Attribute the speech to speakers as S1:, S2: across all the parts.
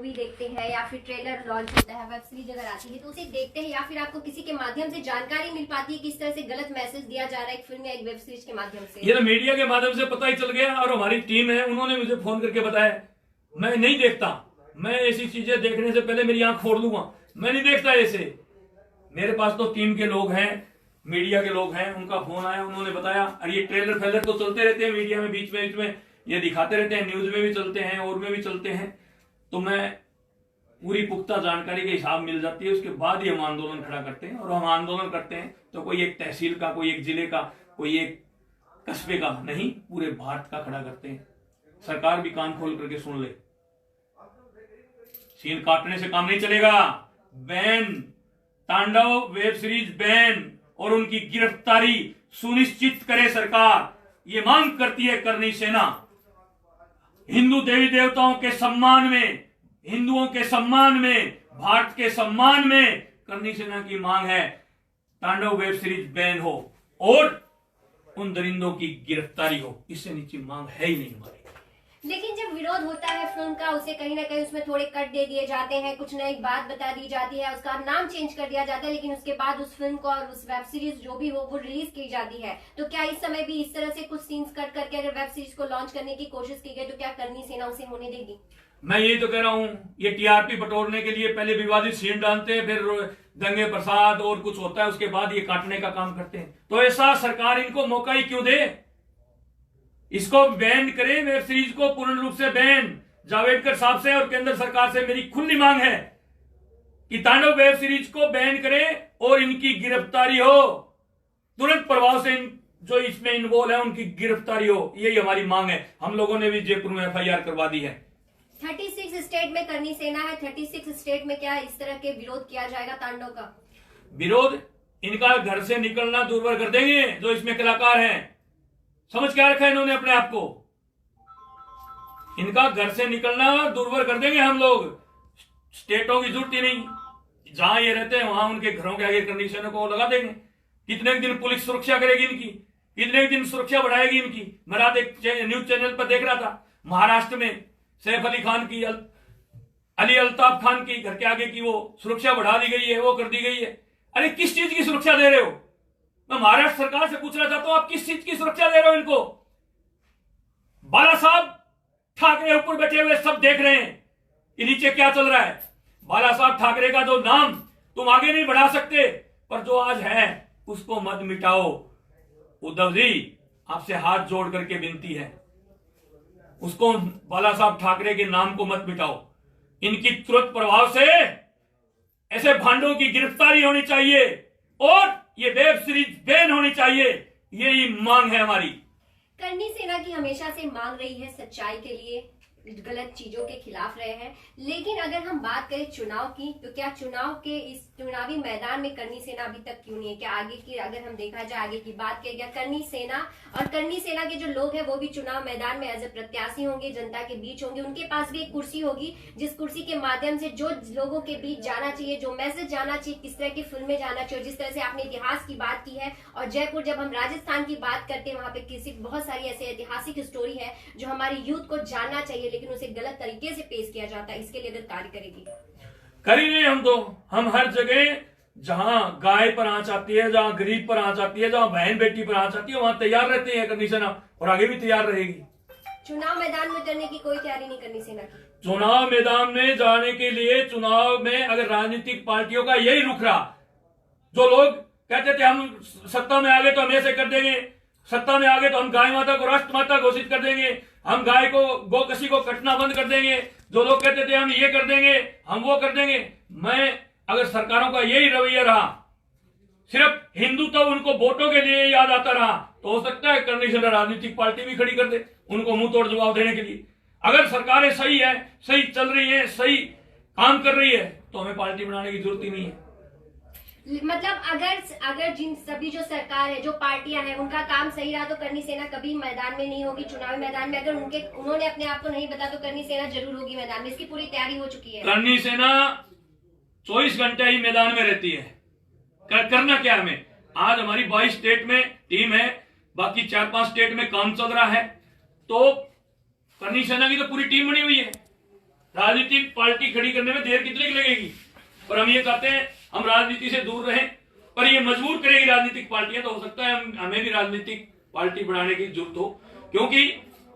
S1: Movie देखते हैं या फिर ट्रेलर लॉन्च होता है, वेब सीरीज अगर आती है तो उसे देखते हैं या फिर आपको किसी के माध्यम से जानकारी मिल पाती है किस तरह से गलत मैसेज दिया जा रहा है एक फिल्म या एक वेब सीरीज के माध्यम से?
S2: ये तो मीडिया के माध्यम से पता ही चल गया और हमारी टीम है उन्होंने मुझे फोन करके बताया। मैं नहीं देखता, मैं ऐसी चीजें देखने से पहले मेरी आंख फोड़ लूंगा, मैं नहीं देखता ऐसे। मेरे पास तो टीम के लोग हैं, मीडिया के लोग हैं, उनका फोन आया, उन्होंने बताया। और ये ट्रेलर फेलर तो चलते रहते हैं मीडिया में, बीच में ये दिखाते रहते हैं, न्यूज में भी चलते हैं और में भी चलते हैं। तो मैं पूरी पुख्ता जानकारी के हिसाब मिल जाती है, उसके बाद ही हम आंदोलन खड़ा करते हैं। और हम आंदोलन करते हैं तो कोई एक तहसील का, कोई एक जिले का, कोई एक कस्बे का नहीं, पूरे भारत का खड़ा करते हैं। सरकार भी कान खोल करके सुन ले, सीन काटने से काम नहीं चलेगा। बैन, तांडव वेब सीरीज बैन और उनकी गिरफ्तारी सुनिश्चित करे सरकार, ये मांग करती है करनी सेना। हिंदू देवी देवताओं के सम्मान में, हिंदुओं के सम्मान में, भारत के सम्मान में करनी सेना की मांग है तांडव वेब सीरीज बैन हो और उन दरिंदों की गिरफ्तारी हो। इससे नीचे मांग है ही नहीं हमारी।
S1: लेकिन जब विरोध होता है फिल्म का, उसे कहीं ना कहीं उसमें थोड़े कट दे दिए जाते हैं, कुछ नई बात बता दी जाती है, उसका नाम चेंज कर दिया जाता है, लेकिन उसके बाद उस फिल्म को और उस वेब सीरीज जो भी हो वो रिलीज की जाती है। तो क्या इस समय भी इस तरह से कुछ सीन्स कट करके अगर वेब सीरीज को लॉन्च करने की कोशिश की गई तो क्या करनी सेना उसे होने देगी?
S2: मैं यही तो कह रहा हूं, ये टीआरपी बटोरने के लिए पहले विवादित सीन डालते हैं, फिर दंगे प्रसाद और कुछ होता है, उसके बाद ये काटने का काम करते हैं। तो ऐसा सरकार इनको मौका ही क्यों दे? इसको बैन करे, वेब सीरीज को पूर्ण रूप से बैन। जावड़ेकर साहब से और केंद्र सरकार से मेरी खुली मांग है कि तांडव वेब सीरीज को बैन करे और इनकी गिरफ्तारी हो, तुरंत प्रभाव से जो इसमें इन्वॉल्व है उनकी गिरफ्तारी हो। यही हमारी मांग है। हम लोगों ने भी जयपुर में एफआईआर करवा दी है।
S1: 36 स्टेट में करनी सेना है, 36 स्टेट में क्या इस तरह के विरोध किया जाएगा तांडव का?
S2: विरोध इनका घर से निकलना दूरवर कर देंगे। जो इसमें कलाकार हैं, समझ क्या रखा है इन्होंने अपने आप को, इनका घर से निकलना दूरवर कर देंगे हम लोग। स्टेटों की जरूरत ही नहीं, जहां ये रहते हैं वहां उनके घरों के आगे कंडीशनों को लगा देंगे। कितने दिन पुलिस सुरक्षा करेगी इनकी, कितने दिन सुरक्षा बढ़ाएगी इनकी। मैं रात एक न्यूज चैनल पर देख रहा था, महाराष्ट्र में सैफ अली खान की, अली अल्ताफ खान की घर के आगे की वो सुरक्षा बढ़ा दी गई है, वो कर दी गई है। अरे किस चीज की सुरक्षा दे रहे हो? मैं महाराष्ट्र सरकार से पूछना चाहता हूं, आप किस चीज की सुरक्षा दे रहे हो इनको? बाला साहब ठाकरे ऊपर बैठे हुए सब देख रहे हैं कि नीचे क्या चल रहा है। बाला साहब ठाकरे का जो नाम तुम आगे नहीं बढ़ा सकते, पर जो आज है उसको मत मिटाओ। उद्धव जी, आपसे हाथ जोड़ करके विनती है, उसको, बाला साहब ठाकरे के नाम को मत मिटाओ। इनकी तुरंत प्रभाव से ऐसे भांडों की गिरफ्तारी होनी चाहिए और ये वेब सीरीज बैन होनी चाहिए। यही मांग है हमारी।
S1: करनी सेना की हमेशा से मांग रही है सच्चाई के लिए, गलत चीजों के खिलाफ रहे हैं। लेकिन अगर हम बात करें चुनाव की, तो क्या चुनाव के इस चुनावी मैदान में करनी सेना अभी तक क्यों नहीं है? क्या आगे की, अगर हम देखा जाए आगे की बात करें, क्या करनी सेना और करनी सेना के जो लोग हैं वो भी चुनाव मैदान में एज ए प्रत्याशी होंगे, जनता के बीच होंगे, उनके पास भी एक कुर्सी होगी जिस कुर्सी के माध्यम से जो लोगों के बीच जाना चाहिए, जो मैसेज जाना चाहिए, किस तरह की फिल्में जाना चाहिए। जिस तरह से आपने इतिहास की बात की है, और जयपुर, जब हम राजस्थान की बात करते हैं, वहां पे किसी बहुत सारी ऐसी ऐतिहासिक स्टोरी है जो हमारी यूथ को जानना चाहिए, लेकिन उसे गलत तरीके से पेश किया जाता है। इसके लिए अगर कार्य करेगी,
S2: करेंगे हम तो। हम हर जगह, जहां गाय पर आंच आती है, जहां गरीब पर आंच आती है, जहां बहन बेटी पर आंच आती है, वहां तैयार रहते हैं करनी सेना, और आगे भी तैयार रहेगी।
S1: चुनाव मैदान में उतरने की कोई तैयारी नहीं करनी सेना की?
S2: चुनाव मैदान में जाने के लिए, चुनाव में अगर राजनीतिक पार्टियों का यही रुख रहा, जो लोग कहते थे हम सत्ता में आ गए तो हम ऐसे कर देंगे, सत्ता में आ गए तो हम गाय माता को राष्ट्र माता घोषित कर देंगे, हम गाय को, गोकसी को कटना बंद कर देंगे, जो लोग कहते थे हम ये कर देंगे, हम वो कर देंगे। मैं, अगर सरकारों का यही रवैया रहा, सिर्फ हिंदू तो उनको वोटों के लिए याद आता रहा, तो हो सकता है करनी सेना राजनीतिक पार्टी भी खड़ी कर दे उनको मुंह तोड़ जवाब देने के लिए। अगर सरकारें सही है, सही चल रही है, सही काम कर रही है, तो हमें पार्टी बनाने की जरूरत ही नहीं है।
S1: मतलब अगर जिन सभी जो सरकार है, जो पार्टियां हैं, उनका काम सही रहा तो करनी सेना कभी मैदान में नहीं होगी चुनावी मैदान में। अगर उन्होंने अपने आप को नहीं बता तो करनी सेना जरूर होगी मैदान में। इसकी पूरी तैयारी हो चुकी है।
S2: करनी सेना 24 घंटे ही मैदान में रहती है। करना क्या हमें? आज हमारी 22 स्टेट में टीम है, बाकी 4-5 स्टेट में काम चल रहा है। तो करनी सेना की तो पूरी टीम बनी हुई है। राजनीतिक पार्टी खड़ी करने में देर कितनी लगेगी। पर हम ये चाहते हैं हम राजनीति से दूर रहें, पर ये मजबूर करेगी राजनीतिक पार्टियां, तो हो सकता है हमें भी राजनीतिक पार्टी बनाने की जरूरत हो। क्योंकि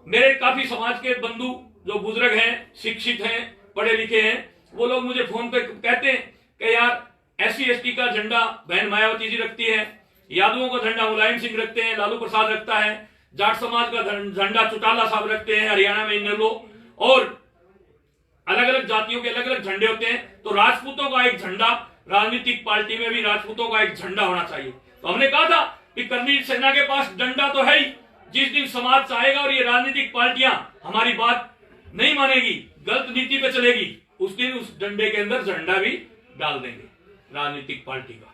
S2: मेरे काफी समाज के बंधु जो बुजुर्ग हैं, शिक्षित हैं, पढ़े लिखे हैं, वो लोग मुझे फोन पे कहते हैं कि यार SC/ST का झंडा बहन मायावती जी रखती है, यादवों का झंडा मुलायम सिंह रखते हैं, लालू प्रसाद रखता है, जाट समाज का झंडा चौटाला साहब रखते हैं हरियाणा में इनेलो, और अलग अलग जातियों के अलग अलग झंडे होते हैं। तो राजपूतों का एक झंडा, राजनीतिक पार्टी में भी राजपूतों का एक झंडा होना चाहिए। तो हमने कहा था कि करनी सेना के पास डंडा तो है ही, जिस दिन समाज चाहेगा और ये राजनीतिक पार्टियां हमारी बात नहीं मानेगी, गलत नीति पे चलेगी, उस दिन उस डंडे के अंदर झंडा भी डाल देंगे राजनीतिक पार्टी का।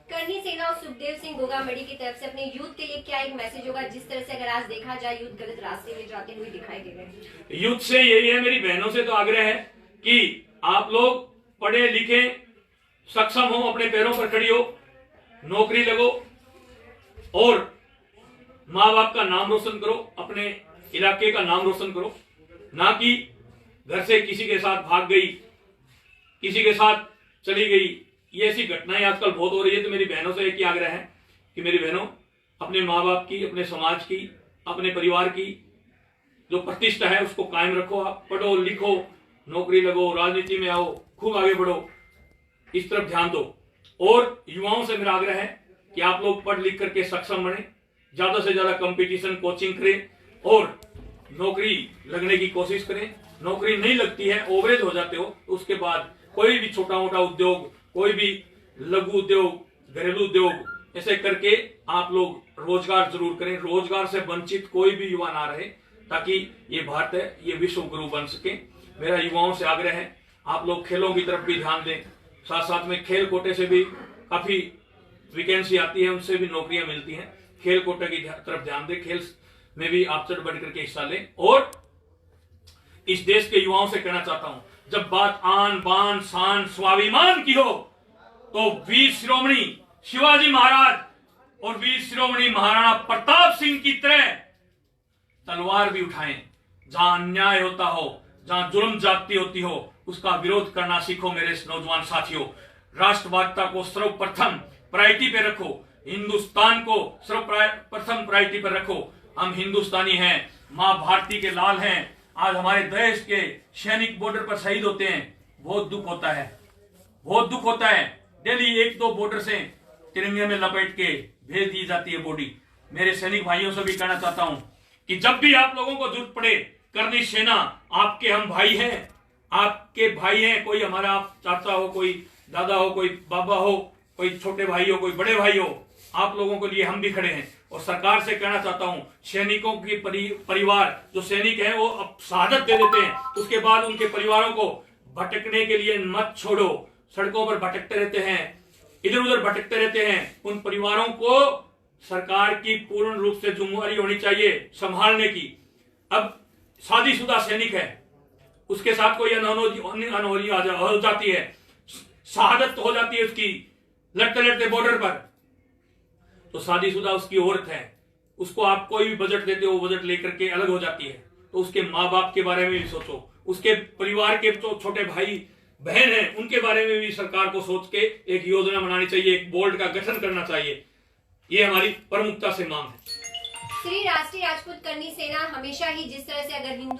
S1: करनी सेना और सुखदेव सिंह गोगामड़ी की तरफ से अपने यूथ के लिए क्या एक मैसेज होगा, जिस तरह से अगर आज देखा जाए यूथ गलत रास्ते में जाते हुए दिखाई दे रहे हैं।
S2: यूथ से यही है, मेरी बहनों से तो आग्रह है कि आप लोग पढ़े लिखे, सक्षम हो, अपने पैरों पर खड़ी हो, नौकरी लगो और माँ बाप का नाम रोशन करो, अपने इलाके का नाम रोशन करो, ना कि घर से किसी के साथ भाग गई, किसी के साथ चली गई। ये ऐसी घटनाएं आजकल बहुत हो रही है। तो मेरी बहनों से एक ही आग्रह है कि मेरी बहनों, अपने माँ बाप की, अपने समाज की, अपने परिवार की जो प्रतिष्ठा है उसको कायम रखो। आप पढ़ो लिखो, नौकरी लगो, राजनीति में आओ, खूब आगे बढ़ो, इस तरफ ध्यान दो। और युवाओं से मेरा आग्रह है कि आप लोग पढ़ लिख करके सक्षम बने, ज्यादा से ज्यादा कंपटीशन कोचिंग करें और नौकरी लगने की कोशिश करें। नौकरी नहीं लगती है, ओवरेज हो जाते हो, उसके बाद कोई भी छोटा मोटा उद्योग, कोई भी लघु उद्योग, घरेलू उद्योग, ऐसे करके आप लोग रोजगार जरूर करें। रोजगार से वंचित कोई भी युवा ना रहे, ताकि ये भारत है, ये विश्व गुरु बन सके। मेरा युवाओं से आग्रह है आप लोग खेलों की तरफ भी ध्यान दें, साथ साथ में खेल कोटे से भी काफी वैकेंसी आती है, उनसे भी नौकरियां मिलती हैं। खेल कोटे की तरफ ध्यान दें, खेल में भी आप चढ़ बढ़ करके हिस्सा लें। और इस देश के युवाओं से कहना चाहता हूं, जब बात आन बान शान स्वाभिमान की हो तो वीर शिरोमणि शिवाजी महाराज और वीर शिरोमणि महाराणा प्रताप सिंह की तरह तलवार भी उठाएं। जहां अन्याय होता हो, जहां जुल्म जाती होती हो, उसका विरोध करना सीखो मेरे नौजवान साथियों। राष्ट्रवादिता को सर्वप्रथम प्रायोरिटी पे रखो, हिंदुस्तान को सर्वप्रथम प्रायोरिटी पर रखो। हम हिंदुस्तानी हैं, मां भारती के लाल हैं। आज हमारे देश के सैनिक बॉर्डर पर शहीद होते हैं, बहुत दुख होता है, बहुत दुख होता है। डेली 1-2 बॉर्डर से तिरंगे में लपेट के भेज दी जाती है बॉडी। मेरे सैनिक भाइयों से भी कहना चाहता हूं कि जब भी आप लोगों को जरूरत पड़े, करनी सेना आपके हम भाई हैं, आपके भाई हैं। कोई हमारा आप चाचा हो, कोई दादा हो, कोई बाबा हो, कोई छोटे भाई हो, कोई बड़े भाई हो, आप लोगों के लिए हम भी खड़े हैं। और सरकार से कहना चाहता हूं, सैनिकों की परिवार जो सैनिक हैं वो अब शहादत दे देते हैं, उसके बाद उनके परिवारों को भटकने के लिए मत छोड़ो। सड़कों पर भटकते रहते हैं, इधर उधर भटकते रहते हैं। उन परिवारों को सरकार की पूर्ण रूप से जिम्मेदारी होनी चाहिए संभालने की। अब शादीशुदा सैनिक है, उसके साथ कोई अनहोनी हो जाती है, शहादत हो जाती है उसकी लड़ते लड़ते बॉर्डर पर, तो शादीशुदा उसकी औरत है, उसको आप कोई भी बजट देते हो, बजट लेकर के अलग हो जाती है। तो उसके माँ बाप के बारे में भी सोचो, उसके परिवार के जो छोटे भाई बहन हैं उनके बारे में भी सरकार को सोच के एक योजना बनानी चाहिए, एक बोर्ड का गठन करना चाहिए। ये हमारी प्रमुखता से मांग है।
S1: श्री राष्ट्रीय राजपूत करनी सेना हमेशा ही जिस तरह से अगर हिंदू